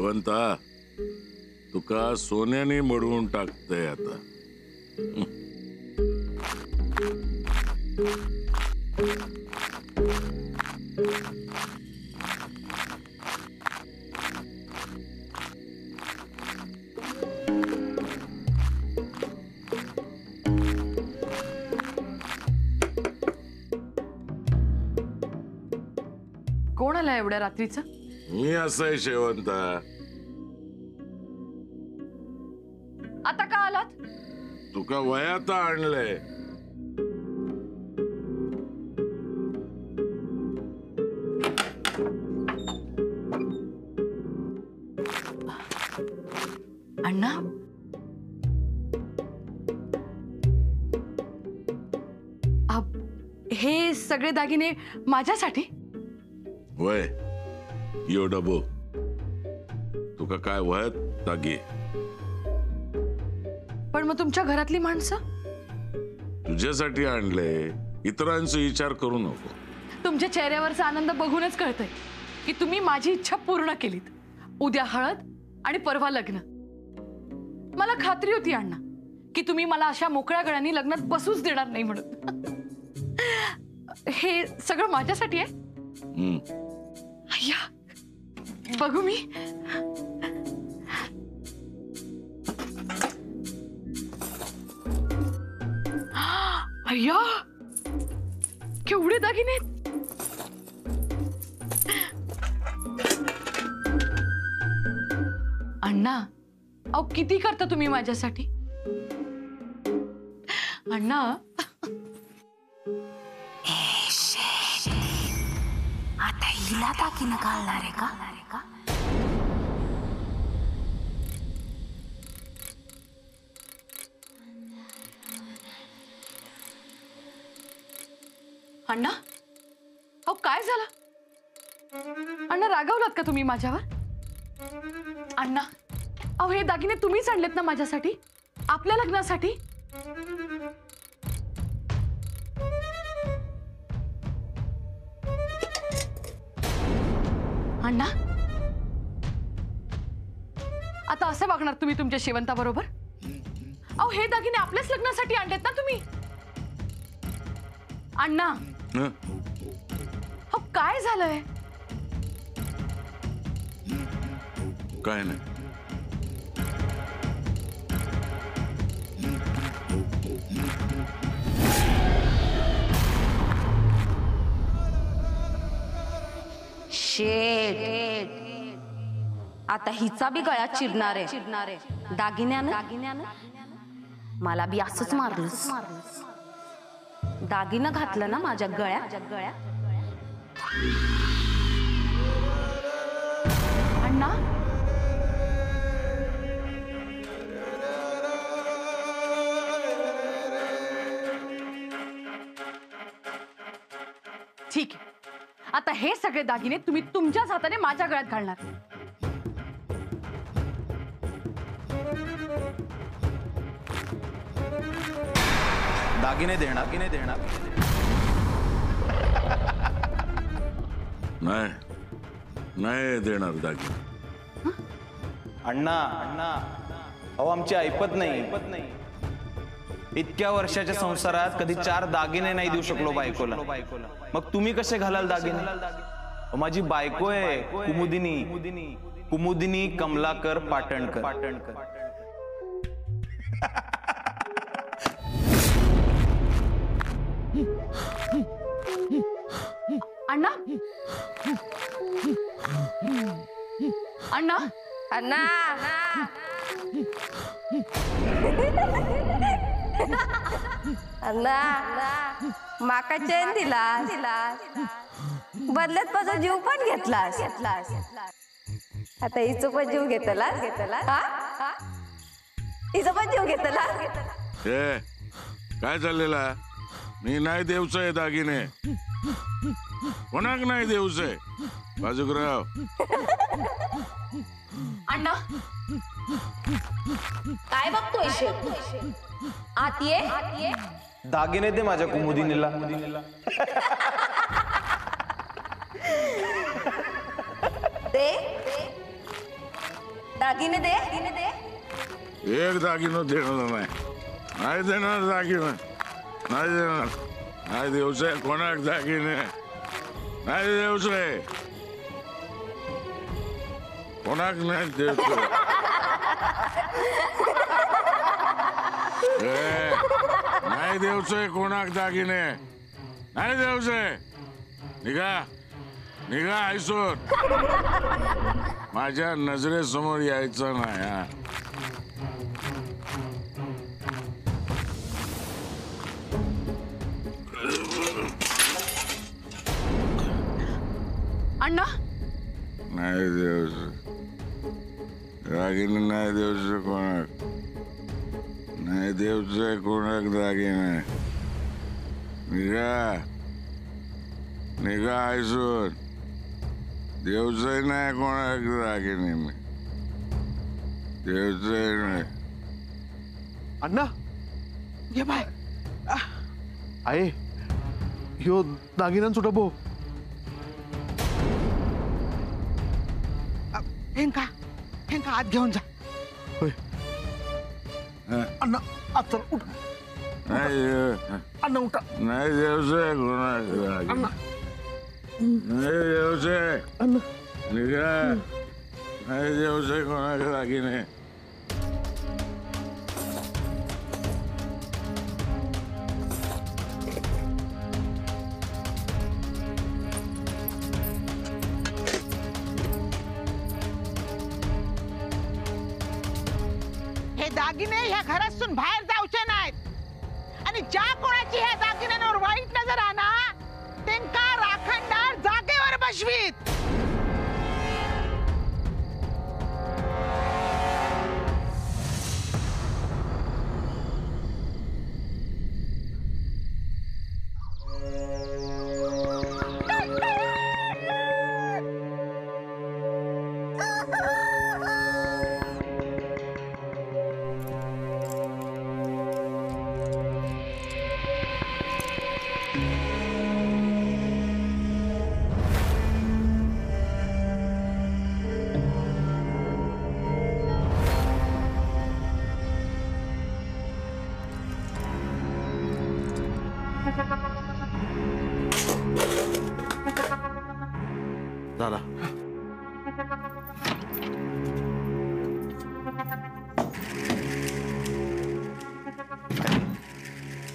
शेवंता तुका सोन्याने मडवून टाकतंय आता. कोण आला एवढ्या रात्रीचं? मी असंय शेवंता. आता का आलात? तुका वयात आणलंय. अण्णा, हे सगळे दागिने माझ्यासाठी? वय यो डबो तुका काय वयात दागी. पण मग तुमच्या घरातली माणसं? तुझ्यासाठी आणले, इतरांचा विचार करू नको. तुमच्या चेहऱ्यावरचा आनंद बघूनच कळतंय की तुम्ही माझी इच्छा पूर्ण केलीत. उद्या हळद आणि परवा लग्न. मला खात्री होती अण्णा की तुम्ही मला अशा मोकळ्या गळ्यांनी लग्नात बसूच देणार नाही म्हणून. हे सगळं माझ्यासाठी आहे. अय्या, बघू मी. अय्या, केवढे दागिने. अण्णा, अहो किती करता तुम्ही माझ्यासाठी? अण्णा, आता हिला दागिने घालणार आहे का? अण्णा, अहो काय झालं? अण्णा, रागावलात का तुम्ही माझ्यावर? अण्णा, अहो हे दागिने तुम्हीच आणलेत ना माझ्यासाठी, आपल्या लग्नासाठी? अण्णा, आता असं वागणार तुम्ही तुमच्या शेवंताबरोबर? अहो हे दागिने आपल्याच लग्नासाठी आणलेत ना तुम्ही? अण्णा, अहो काय झालंय? काय नाही. शेट, आता हिचा बी गळा चिरणार आहे दागिन्यानं. मला बी असंच मारलंस. दागिनं घातलं ना माझ्या गळ्यात. अण्णा, ठीक आहे. आता हे सगळे दागिने तुम्ही तुमच्याच हाताने माझ्या गळ्यात घालणार. दागिने देणार नाही देणार दागिने. अण्णा, अहो आमची ऐपत नाही. इतक्या वर्षाच्या संसारात कधी 4 दागिने नाही देऊ शकलो बायकोला. मग तुम्ही कसे घालाल दागिने? माझी बायको आहे कुमुदिनी कमलाकर पाटणकर. अण्णा, अण्णा, अण्णा, अण्णा, माका चैन दिला, बदलत पासून जीव पण घेतलास. आता हिचं पण जीव घेतला. हिचं पण जीव घेतला. हे काय चाललेला? मी नाही देऊचंय दागिने, कोणाक नाही देऊचंय. बाजूकराव. अण्णा, काय बघतोय आत ये. दागिने दे माझ्या कुमुदिनीला. दागिने दे एक दागिनं देणार नाही. नाही देणार दागिनं. नाही देणार. नाही देऊचे कोणाक दागिने. नाही देऊचे कोणाक नाही देऊचे. नाही देऊचे कोणाक दागिने. नाही देऊचे. निघा निघा आयसून. माझ्या नजरेसमोर यायचं नाही. हा अण्णा नाही देऊचं दागिने. नाही देऊचं कोणाक. नाही देऊचं कोणाक दागिने. निघा निघा आयसून. देऊचं नाही कोणाक दागिने. मी देऊचं नाही. अण्णा ये बाय आहे ह्यो दागिन्यांचो डबो. हेंका हेंका आत घेऊन जा. होय अण्णा आत चल उठ. नाही अण्णा उठा. नाही देऊचं कोणाक दागिने. नाही देऊचं. अण्णा निघा. नाही देऊचं कोणाक दागिने. हे दागिने ह्या घरातून बाहेर जाऊचे नाहीत आणि ज्या कोणाची ह्या दागिन्यांवर वाईट नजर आणा त्यांका राखणदार जागेवर बसवीत. झाला.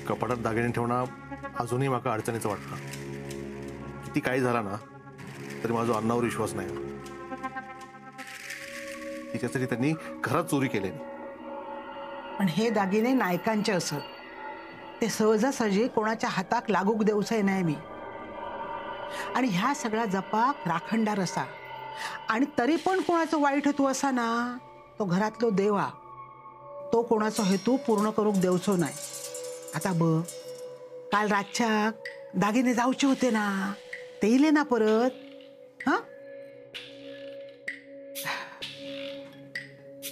कपाटात दागिने ठेवणं अजूनही माका अडचणीचं वाटतं. किती काही झाला ना तरी माझा अण्णावर विश्वास नाही. तिच्यासाठी त्यांनी घरात चोरी केली. पण हे दागिने नायकांचे असत. ते सहजासहजी कोणाच्या हाताक लागूक देऊचे नाही मी. आणि ह्या सगळ्या जपाक राखणदार असा आणि तरी पण कोणाचं वाईट हेतू असा ना तो घरातलो देवा. तो कोणाचा हेतू पूर्ण करूक देवचो नाही. आता काल रातच्या दागिने जाऊचे होते ना ते इले ना परत. हा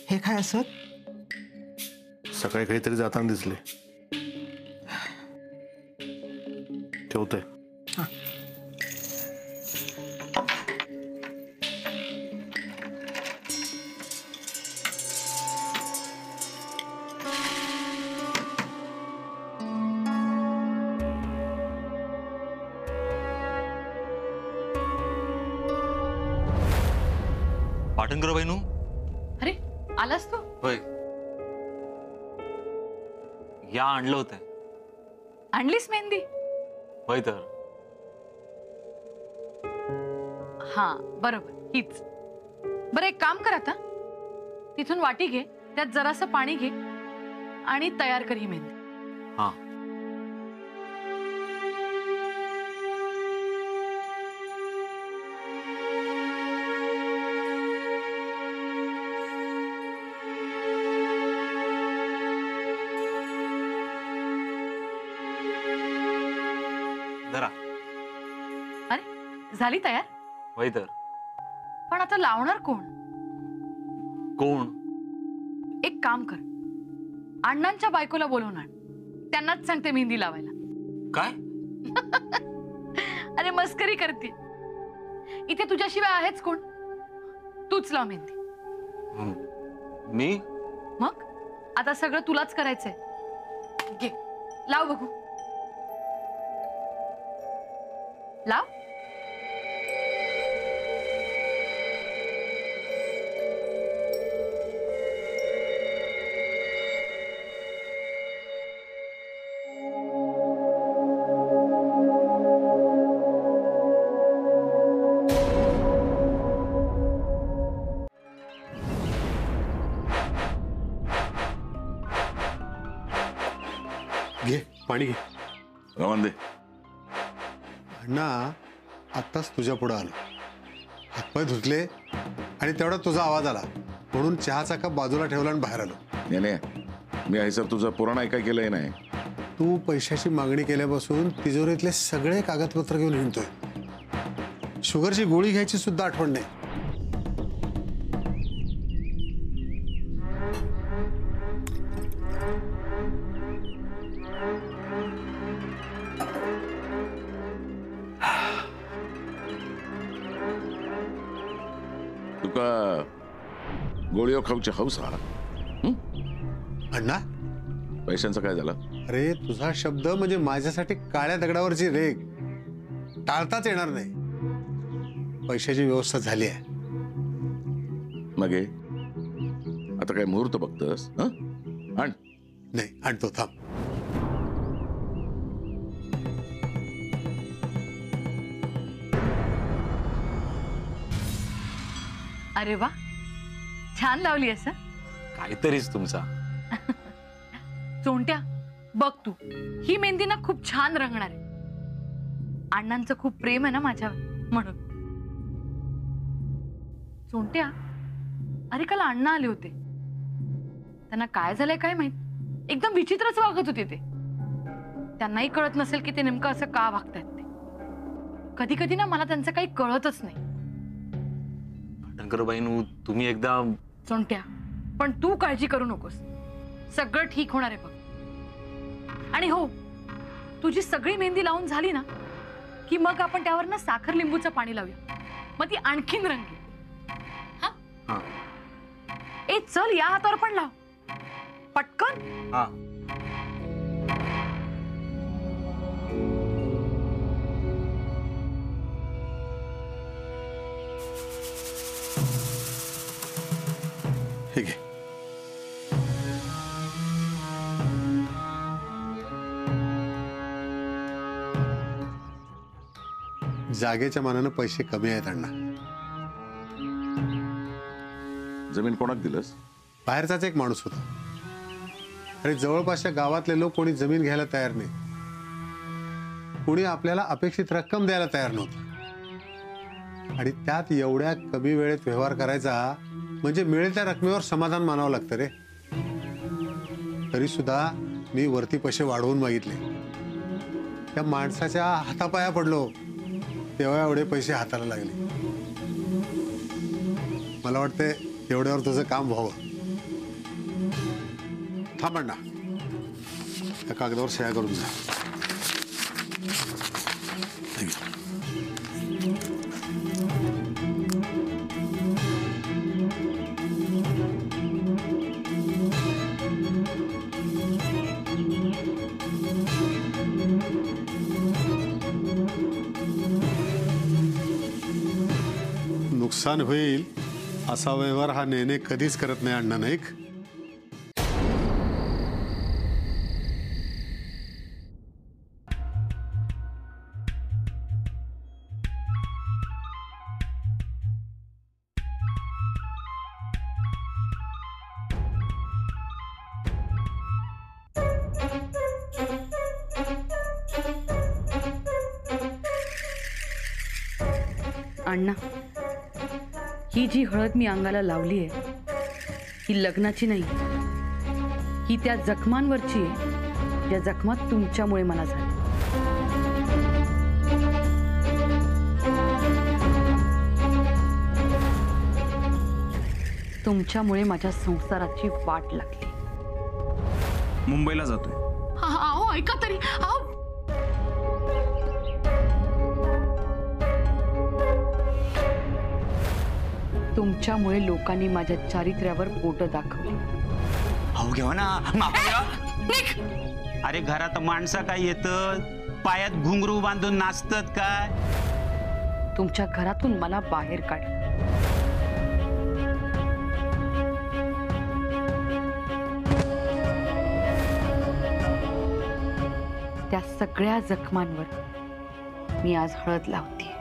हे काय असत. सकाळी काहीतरी जाताना दिसले. ठेवतोय. पाटणकर बहिणू. अरे आलास तू. होय या आणलं होतं. आणलीस मेहंदी. होय तर. हा बरोबर हीच. बरं एक काम कर आता. तिथून वाटी घे त्यात जरासं पाणी घे आणि तयार कर ही मेहंदी. हा जरा. अरे झाली तयार. होय तर. पण आता लावणार कोण. कोण. एक काम कर अण्णांच्या बायकोला बोलवून आण. त्यांनाच सांगते मेहंदी लावायला. काय. अरे मस्करी करते. इथे तुझ्याशिवाय आहेच कोण. तूच लाव मेहंदी. मी मग आता सगळं तुलाच करायचंय. घे लाव बघू. लाव. घे पाणी घे. राहून दे. अण्णा आत्ताच तुझ्या पुढं आलो, हातपाय धुतले आणि तेवढा तुझा आवाज आला म्हणून चहाचा कप बाजूला ठेवला आणि बाहेर आलो. याने मी आहे सर तुझं पुराण ऐका केलंय नाही. तू पैशाची मागणी केल्यापासून तिजोरीतले सगळे कागदपत्र घेऊन हिंडतोय. शुगरची गोळी घ्यायची सुद्धा आठवण नाही. तुका गोळीओ खाऊची हौस हा. अण्णा पैशांचं काय झालं? अरे तुझा शब्द म्हणजे माझ्यासाठी काळ्या दगडावरची रेग, टाळताच येणार नाही. पैशाची व्यवस्था झाली आहे. मग हे आता काय मुहूर्त बघतस? आण. नाही आणतो, थांब. अरे वा, छान लावली असं. काहीतरीच तुमचा. चोंट्या बघ तू, ही मेहंदी ना खूप छान रंगणार आहे. अण्णांचं खूप प्रेम आहे ना माझ्यावर म्हणून. चोंट्या, अरे काल अण्णा आले होते. त्यांना काय झालंय काय माहित, एकदम विचित्रच वागत होते ते. त्यांनाही कळत नसेल की ते नेमकं असं का वागतायत ते. कधी कधी ना मला त्यांचं काही कळतच नाही. टंकरबाईनू तुम्ही एकदा. चोंट्या, पण तू काळजी करू नकोस, सगळं ठीक होणार आहे बघ. आणि हो, तुझी सगळी मेहंदी लावून झाली ना की मग आपण त्यावर ना साखर लिंबूचं पाणी लावूया, मग ती आणखीन रंगेल. हा. ए चल, या हातावर पण लाव पटकन. हा. हे घे. जागेच्या मानानं पैसे कमी आहेत अण्णा. जमीन कोणाक दिलंस? बाहेरचाच एक माणूस होता आणि जवळपासच्या गावातले लोक कोणी जमीन घ्यायला तयार नाही. कोणी आपल्याला अपेक्षित रक्कम द्यायला तयार नव्हतं. आणि त्यात एवढ्या कमी वेळेत व्यवहार करायचा म्हणजे मिळेल त्या रकमेवर समाधान मानावं लागतं रे. तरी सुद्धा मी वरती पैसे वाढवून मागितले. त्या माणसाच्या हातापाया पडलो तेव्हा एवढे पैसे हाताला लागले. मला वाटते एवढ्यावर तुझं काम व्हावं. थांब अण्णा, त्या कागदावर सह्या करून जा. नुकसान होईल असा व्यवहार हा नेने कधीच करत नाही अण्णा नाईक. अण्णा, ही जी हळद मी अंगाला लावली आहे ही लग्नाची नाही, ही त्या जखमांवरची आहे ज्या जखमा तुमच्यामुळे मला झाल्या. तुमच्यामुळे माझ्या संसाराची वाट लागली. मुंबईला जातोय. अहो ऐका तरी. अहो तुमच्यामुळे लोकांनी माझ्या चारित्र्यावर बोट दाखवली. हो घेऊ ना माफी. अरे घरात माणसं काय येतं, पायात घुंगरू बांधून नाचतात काय? तुमच्या घरातून मला बाहेर काढ. त्या सगळ्या जखमांवर मी आज हळद लावते.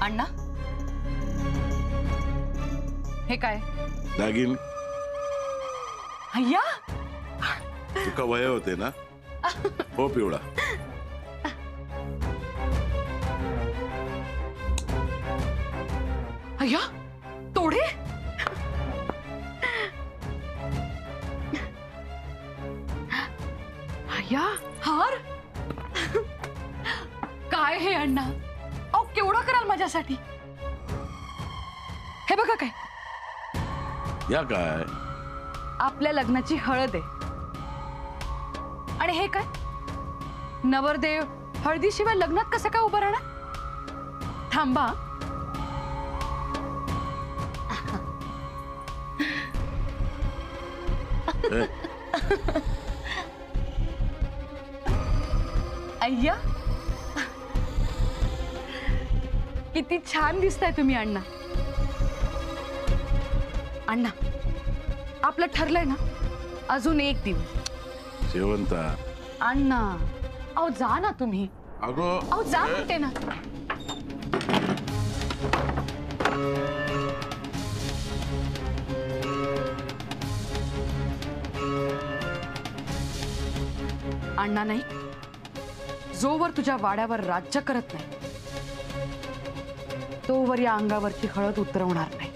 अण्णा, हे काय? दागिन अय्या, तुका वय होते ना. हो पिवळा. अय्या, तोडे. अय्या, हार. काय हे अण्णा? अहो, केवढा कराल माझ्यासाठी? हे बघा काय, या काय आपल्या लग्नाची हळद आहे. आणि हे काय, नवरदेव हळदीशिवाय लग्नात कसं काय उभं राहणार? थांबा. अय्या, किती छान दिसताय तुम्ही अण्णा. अण्णा, आपलं ठरलंय ना, अजून एक दिवस. शेवंता. अण्णा, अहो जा ना तुम्ही. अगो अहो जा म्हणते ना. अण्णा नाही, जोवर तुझ्या वाड्यावर राज्य करत नाही तोवर या अंगावरची हळद उतरवणार नाही.